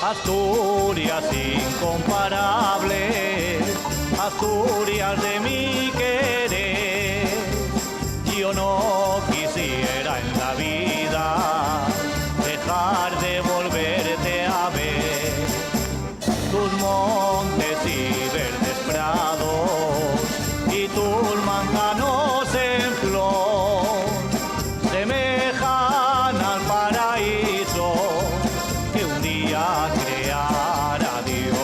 Asturias incomparable, Asturias de mi querer. Yo no quisiera en la vida dejar de volverte a ver. Tus montes y verdes prados y tus manzanos en flor semejan al paraíso que un día creará Dios.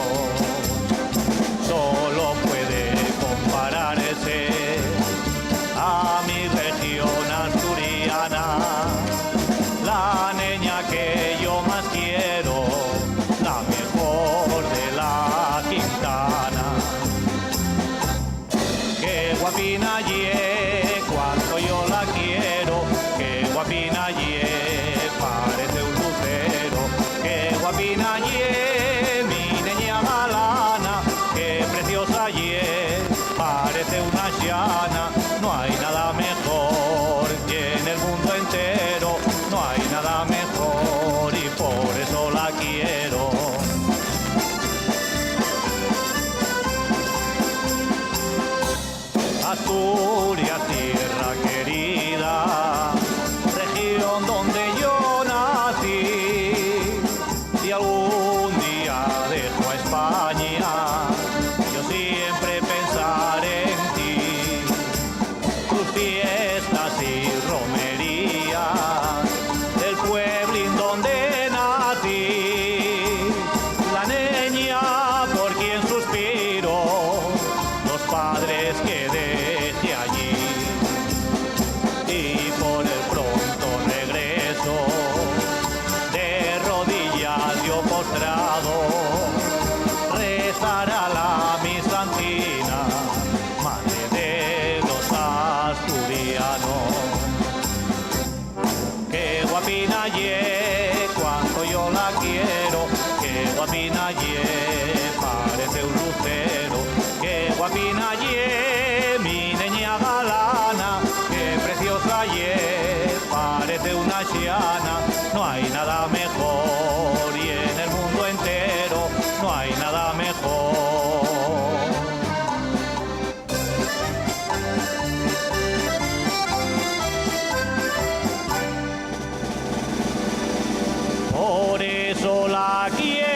Solo puede compararse a mi región asturiana, la niña que yo más quiero, la mejor de la Quintana. Qué guapina ye, cuando yo la quiero, qué guapina ye, parece un lucero. Qué guapina ye, mi niña galana, qué preciosa ye, parece una xiana. No hay nada mejor que en el mundo entero, no hay nada mejor y por eso la quiero. Asturias, tierra querida, región donde yo nací. Si algún día dejo a España, yo siempre pensaré en ti. Tus fiestas y romerías del pueblín donde nací. La niña por quien suspiro, los padres que dejé allí. Y por el pronto regreso, de rodillas yo postrado, rezar a la misantina, madre de los asturianos. Qué guapina ye, cuando yo la quiero, qué guapina ye, parece un lucero. Qué guapina ye, mi niña galana, qué preciosa ye, parece una xiana. No hay nada mejor y en el mundo entero no hay nada mejor. Por eso la quiero.